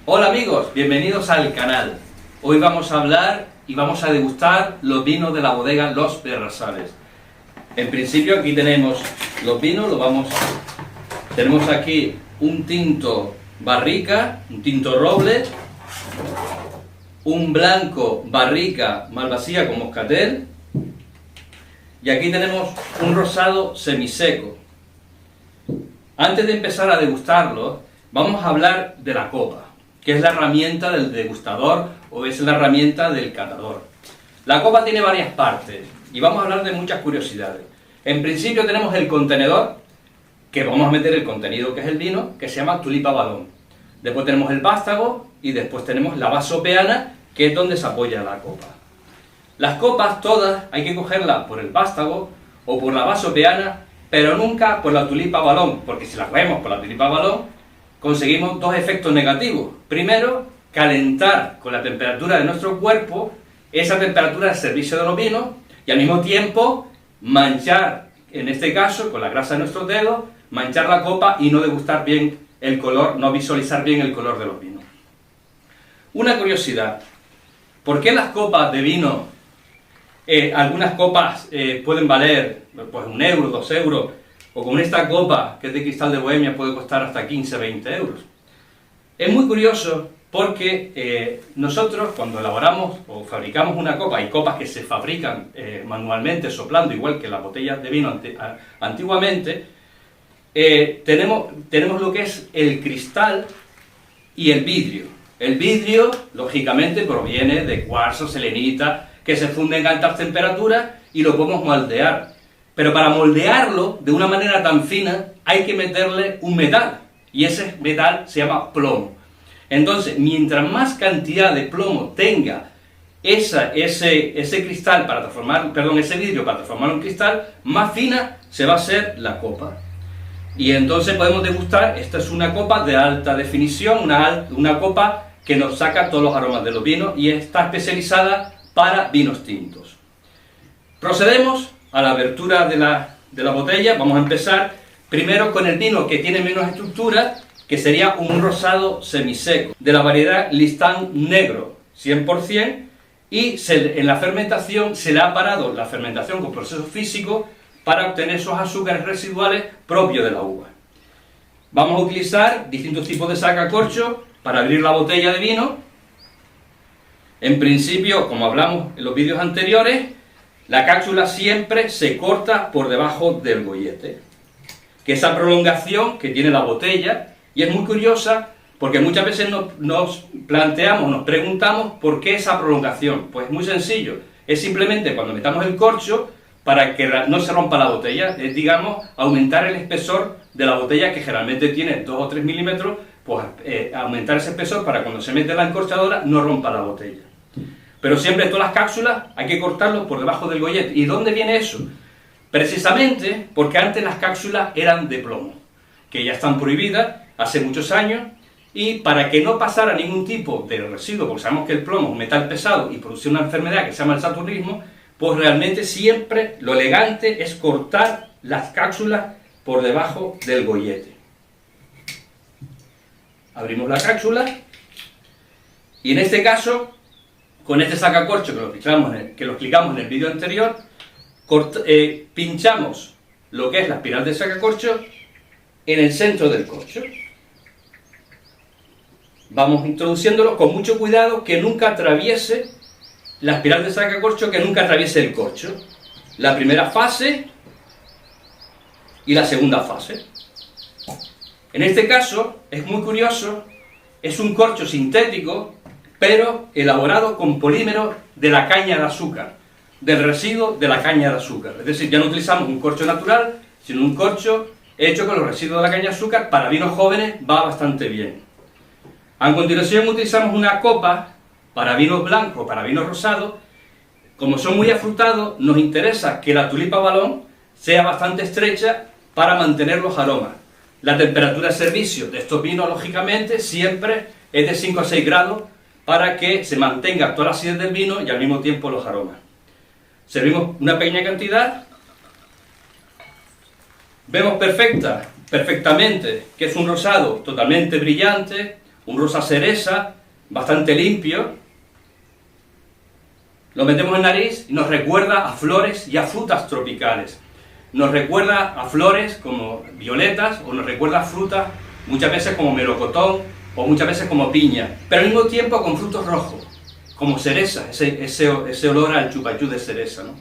Hola amigos, bienvenidos al canal. Hoy vamos a hablar y vamos a degustar los vinos de la bodega Los Berrasales. En principio aquí tenemos los vinos, tenemos aquí un tinto barrica, un tinto roble, un blanco barrica malvasía con moscatel y aquí tenemos un rosado semiseco. Antes de empezar a degustarlo, vamos a hablar de la copa, que es la herramienta del degustador o es la herramienta del catador. La copa tiene varias partes y vamos a hablar de muchas curiosidades. En principio tenemos el contenedor, que vamos a meter el contenido que es el vino, que se llama tulipa balón. Después tenemos el vástago y después tenemos la vasopeana, que es donde se apoya la copa. Las copas todas hay que cogerlas por el vástago o por la vasopeana, pero nunca por la tulipa balón, porque si las vemos por la tulipa balón, conseguimos dos efectos negativos. Primero, calentar con la temperatura de nuestro cuerpo esa temperatura al servicio de los vinos y al mismo tiempo manchar, en este caso, con la grasa de nuestros dedos, manchar la copa y no degustar bien el color, no visualizar bien el color de los vinos. Una curiosidad, ¿por qué las copas de vino, algunas copas pueden valer pues 1 euro, 2 euros, o con esta copa que es de cristal de Bohemia puede costar hasta 15, 20 euros? Es muy curioso porque nosotros cuando elaboramos o fabricamos una copa, hay copas que se fabrican manualmente soplando, igual que las botellas de vino antiguamente, tenemos lo que es el cristal y el vidrio. El vidrio, lógicamente, proviene de cuarzo, selenita, que se funden a altas temperaturas y lo podemos moldear. Pero para moldearlo de una manera tan fina hay que meterle un metal, y ese metal se llama plomo. Entonces, mientras más cantidad de plomo tenga ese cristal para transformar, ese vidrio para transformarlo en cristal, más fina se va a hacer la copa. Y entonces podemos degustar, esta es una copa de alta definición, una copa que nos saca todos los aromas de los vinos y está especializada para vinos tintos. Procedemos a la abertura de la botella. Vamos a empezar primero con el vino que tiene menos estructura, que sería un rosado semiseco, de la variedad Listán negro, 100%, y en la fermentación se le ha parado la fermentación con proceso físico para obtener esos azúcares residuales propios de la uva. Vamos a utilizar distintos tipos de sacacorcho para abrir la botella de vino. En principio, como hablamos en los vídeos anteriores, la cápsula siempre se corta por debajo del gollete, que esa prolongación que tiene la botella, y es muy curiosa porque muchas veces nos preguntamos por qué esa prolongación. Pues muy sencillo, es simplemente cuando metamos el corcho para que no se rompa la botella, es, digamos, aumentar el espesor de la botella, que generalmente tiene 2 o 3 milímetros, pues aumentar ese espesor para cuando se mete la encorchadora no rompa la botella. Pero siempre todas las cápsulas hay que cortarlo por debajo del gollete. ¿Y dónde viene eso? Precisamente porque antes las cápsulas eran de plomo, que ya están prohibidas hace muchos años, y para que no pasara ningún tipo de residuo, porque sabemos que el plomo es un metal pesado y produce una enfermedad que se llama el saturnismo, pues realmente siempre lo elegante es cortar las cápsulas por debajo del gollete. Abrimos la cápsula y en este caso, con este sacacorcho que lo explicamos en el vídeo anterior, pinchamos lo que es la espiral del sacacorcho en el centro del corcho. Vamos introduciéndolo con mucho cuidado, que nunca atraviese la espiral del sacacorcho, que nunca atraviese el corcho. La primera fase y la segunda fase. En este caso, es muy curioso, es un corcho sintético, pero elaborado con polímero de la caña de azúcar, del residuo de la caña de azúcar. Es decir, ya no utilizamos un corcho natural, sino un corcho hecho con los residuos de la caña de azúcar. Para vinos jóvenes va bastante bien. A continuación utilizamos una copa para vinos blancos, para vinos rosados. Como son muy afrutados, nos interesa que la tulipa balón sea bastante estrecha para mantener los aromas. La temperatura de servicio de estos vinos, lógicamente, siempre es de 5 a 6 grados para que se mantenga toda la acidez del vino y al mismo tiempo los aromas. Servimos una pequeña cantidad. Vemos perfectamente que es un rosado totalmente brillante, un rosa cereza, bastante limpio. Lo metemos en nariz y nos recuerda a flores y a frutas tropicales. Nos recuerda a flores como violetas o nos recuerda a frutas muchas veces como melocotón o muchas veces como piña, pero al mismo tiempo con frutos rojos, como cereza, ese olor al chupachú de cereza, ¿no?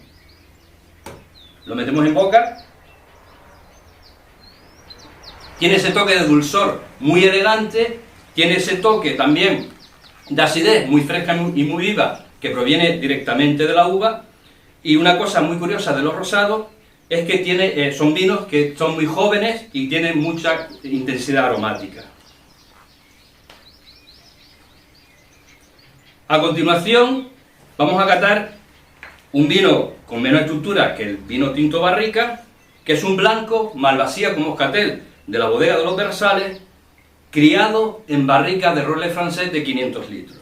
Lo metemos en boca. Tiene ese toque de dulzor muy elegante, tiene ese toque también de acidez muy fresca y muy viva, que proviene directamente de la uva. Y una cosa muy curiosa de los rosados es que son vinos que son muy jóvenes y tienen mucha intensidad aromática. A continuación vamos a catar un vino con menos estructura que el vino tinto barrica, que es un blanco Malvasía con moscatel de la bodega de los Bersales, criado en barrica de roble francés de 500 litros.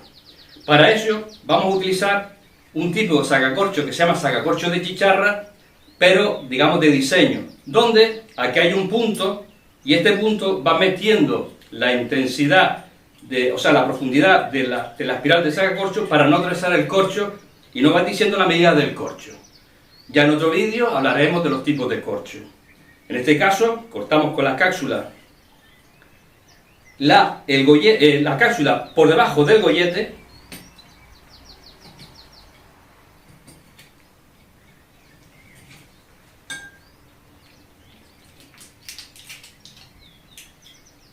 Para ello vamos a utilizar un tipo de sacacorcho que se llama sacacorcho de chicharra, pero digamos de diseño, donde aquí hay un punto y este punto va metiendo la intensidad, la profundidad de la espiral de sacacorcho para no atravesar el corcho y no va diciendo la medida del corcho. Ya en otro vídeo hablaremos de los tipos de corcho. En este caso cortamos con la cápsula la cápsula por debajo del gollete.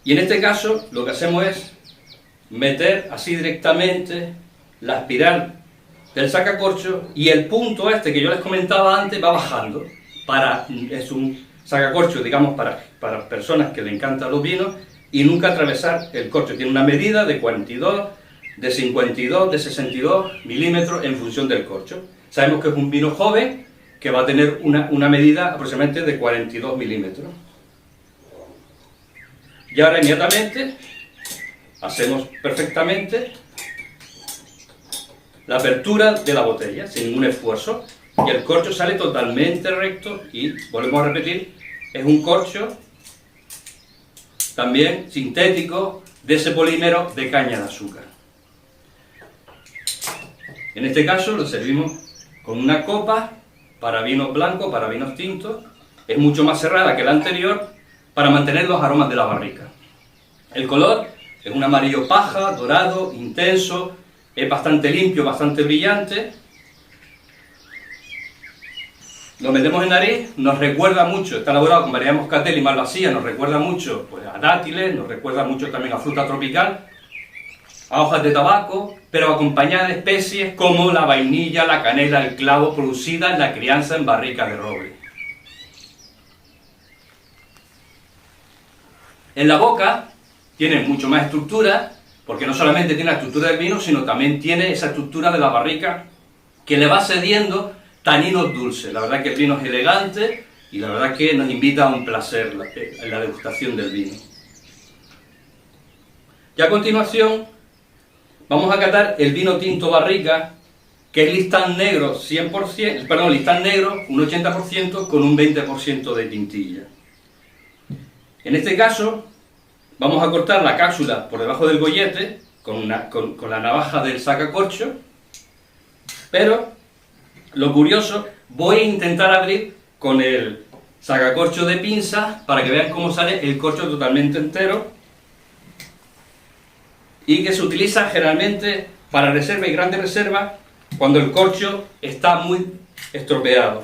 Y en este caso lo que hacemos es meter así directamente la espiral del sacacorcho y el punto este que yo les comentaba antes va bajando. Es un sacacorcho, digamos, para personas que le encantan los vinos y nunca atravesar el corcho. Tiene una medida de 42, de 52, de 62 milímetros en función del corcho. Sabemos que es un vino joven que va a tener una medida aproximadamente de 42 milímetros. Y ahora inmediatamente hacemos perfectamente la apertura de la botella sin ningún esfuerzo y el corcho sale totalmente recto y volvemos a repetir, es un corcho también sintético de ese polímero de caña de azúcar. En este caso lo servimos con una copa para vinos blancos, para vinos tintos, es mucho más cerrada que la anterior para mantener los aromas de la barrica. El color es un amarillo paja, dorado, intenso, es bastante limpio, bastante brillante. Lo metemos en nariz, nos recuerda mucho, está elaborado con variedad moscatel y malvasía, nos recuerda mucho pues, a dátiles, nos recuerda mucho también a fruta tropical, a hojas de tabaco, pero acompañada de especies como la vainilla, la canela, el clavo, producida en la crianza en barrica de roble. En la boca tiene mucho más estructura, porque no solamente tiene la estructura del vino, sino también tiene esa estructura de la barrica que le va cediendo taninos dulces. La verdad que el vino es elegante y la verdad que nos invita a un placer la degustación del vino. Y a continuación vamos a catar el vino tinto barrica, que es listán negro 100%, perdón, listán negro un 80% con un 20% de tintilla. En este caso vamos a cortar la cápsula por debajo del gollete con la navaja del sacacorcho, pero lo curioso, voy a intentar abrir con el sacacorcho de pinza para que vean cómo sale el corcho totalmente entero y que se utiliza generalmente para reserva y grandes reservas cuando el corcho está muy estropeado.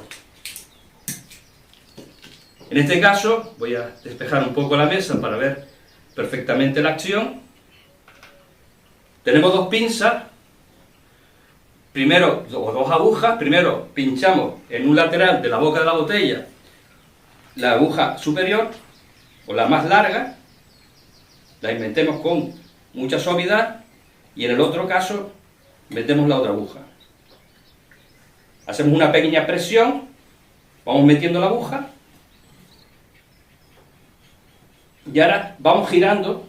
En este caso voy a despejar un poco la mesa para ver perfectamente la acción. Tenemos dos pinzas, o dos agujas. Primero pinchamos en un lateral de la boca de la botella la aguja superior o la más larga, la metemos con mucha suavidad y en el otro caso metemos la otra aguja. Hacemos una pequeña presión, vamos metiendo la aguja y ahora vamos girando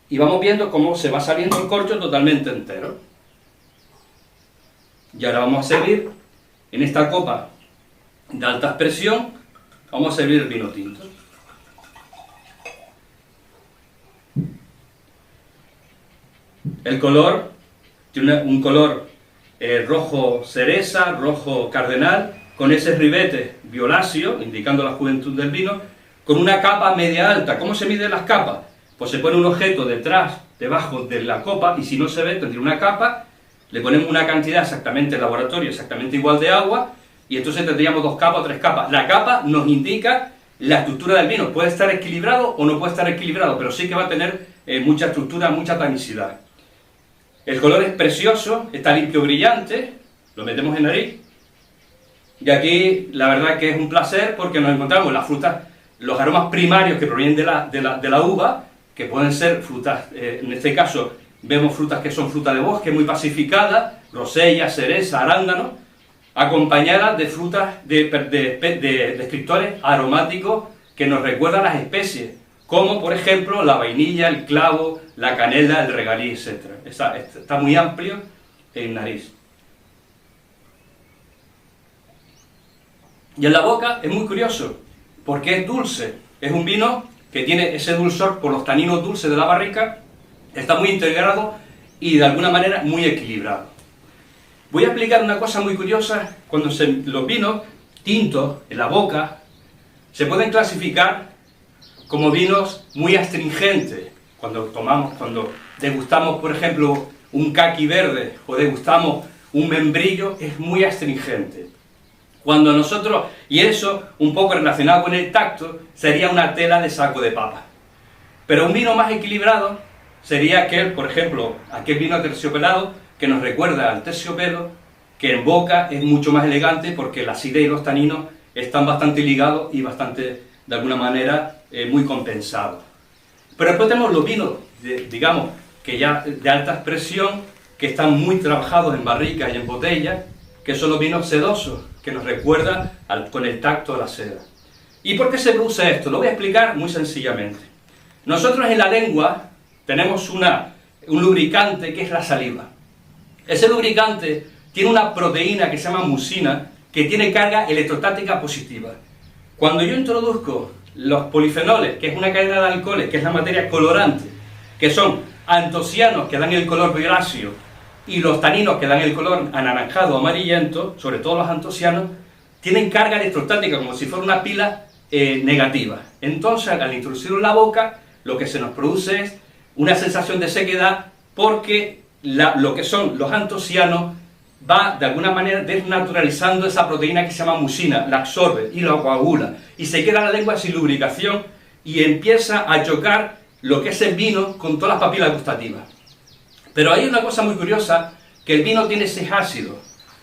y vamos viendo cómo se va saliendo el corcho totalmente entero. Y ahora vamos a servir en esta copa de alta presión, vamos a servir el vino tinto. El color tiene un color rojo cereza, rojo cardenal, con ese ribete violáceo, indicando la juventud del vino, con una capa media alta. ¿Cómo se miden las capas? Pues se pone un objeto detrás, debajo de la copa, y si no se ve, tendría una capa, le ponemos una cantidad exactamente en laboratorio, exactamente igual de agua, y entonces tendríamos 2 capas o 3 capas. La capa nos indica la estructura del vino. Puede estar equilibrado o no puede estar equilibrado, pero sí que va a tener mucha estructura, mucha tanicidad. El color es precioso, está limpio, brillante, lo metemos en nariz, y aquí la verdad que es un placer porque nos encontramos las frutas, los aromas primarios que provienen de la uva, que pueden ser frutas, en este caso vemos frutas que son frutas de bosque muy pacificadas, grosella, cereza, arándano, acompañadas de frutas de descriptores aromáticos que nos recuerdan las especies, como por ejemplo la vainilla, el clavo, la canela, el regaliz, etc. Está muy amplio en nariz. Y en la boca es muy curioso, porque es dulce. Es un vino que tiene ese dulzor por los taninos dulces de la barrica, está muy integrado y de alguna manera muy equilibrado. Voy a explicar una cosa muy curiosa. Cuando los vinos tintos en la boca se pueden clasificar como vinos muy astringentes. Cuando degustamos, por ejemplo, un caqui verde o degustamos un membrillo, es muy astringente. Cuando nosotros, y eso un poco relacionado con el tacto, sería una tela de saco de papa. Pero un vino más equilibrado sería aquel, por ejemplo, aquel vino terciopelado que nos recuerda al terciopelo, que en boca es mucho más elegante porque la acidez y los taninos están bastante ligados y bastante, de alguna manera, muy compensados. Pero después tenemos los vinos, digamos, que ya de alta expresión, que están muy trabajados en barricas y en botellas, que son los vinos sedosos, que nos recuerdan con el tacto de la seda. ¿Y por qué se produce esto? Lo voy a explicar muy sencillamente. Nosotros en la lengua tenemos un lubricante que es la saliva. Ese lubricante tiene una proteína que se llama mucina, que tiene carga electrostática positiva. Cuando yo introduzco los polifenoles, que es una cadena de alcoholes, que es la materia colorante, que son antocianos que dan el color violáceo, y los taninos que dan el color anaranjado o amarillento, sobre todo los antocianos, tienen carga electrostática como si fuera una pila negativa. Entonces, al introducirlo en la boca, lo que se nos produce es una sensación de sequedad porque lo que son los antocianos va de alguna manera desnaturalizando esa proteína que se llama mucina, la absorbe y la coagula, y se queda la lengua sin lubricación y empieza a chocar lo que es el vino con todas las papilas gustativas. Pero hay una cosa muy curiosa, que el vino tiene 6 ácidos,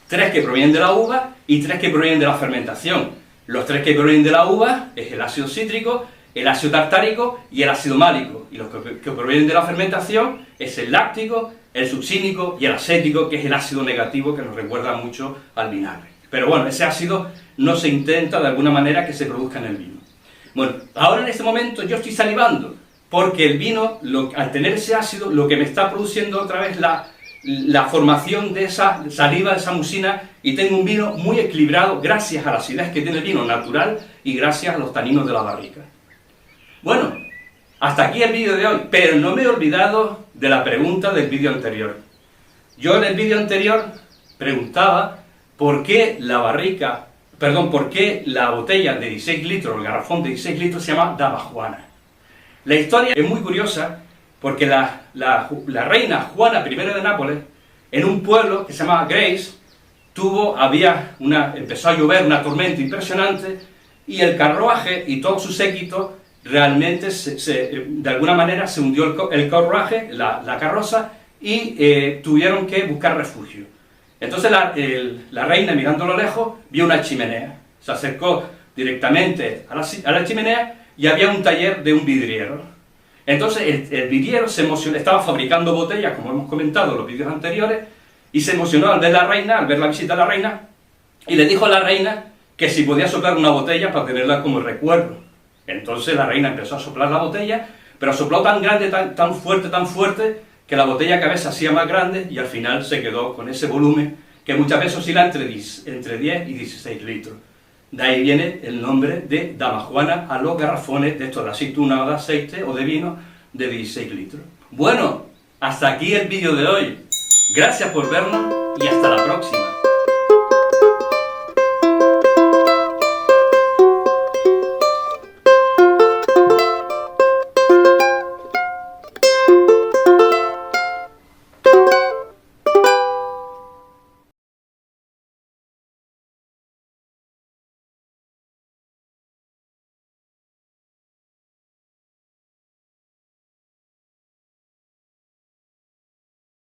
3 que provienen de la uva y 3 que provienen de la fermentación. Los 3 que provienen de la uva es el ácido cítrico, el ácido tartárico y el ácido málico. Y los que provienen de la fermentación es el láctico, el succínico y el acético, que es el ácido negativo que nos recuerda mucho al vinagre. Pero bueno, ese ácido no se intenta de alguna manera que se produzca en el vino. Bueno, ahora en este momento yo estoy salivando, porque el vino, al tener ese ácido, lo que me está produciendo otra vez la formación de esa saliva, de esa mucina, y tengo un vino muy equilibrado gracias a la acidez que tiene el vino natural y gracias a los taninos de la barrica. Bueno, hasta aquí el vídeo de hoy, pero no me he olvidado de la pregunta del vídeo anterior. Yo en el vídeo anterior preguntaba por qué por qué la botella de 16 litros, el garrafón de 16 litros se llama Damajuana. La historia es muy curiosa porque la reina Juana I de Nápoles, en un pueblo que se llama Grace, empezó a llover una tormenta impresionante y el carruaje y todo su séquito realmente de alguna manera se hundió el carruaje, la carroza, y tuvieron que buscar refugio. Entonces la reina, mirando a lo lejos, vio una chimenea, se acercó directamente a la chimenea y había un taller de un vidriero. Entonces el vidriero se emocionó, estaba fabricando botellas, como hemos comentado en los vídeos anteriores, y se emocionó al ver la visita a la reina, y le dijo a la reina que si podía soplar una botella para tenerla como recuerdo. Entonces la reina empezó a soplar la botella, pero sopló tan grande, tan fuerte, que la botella cada vez se hacía más grande y al final se quedó con ese volumen que muchas veces oscila entre 10 y 16 litros. De ahí viene el nombre de Damajuana a los garrafones de estos de aceituna o de aceite o de vino de 16 litros. Bueno, Hasta aquí el vídeo de hoy. Gracias por vernos y hasta la próxima.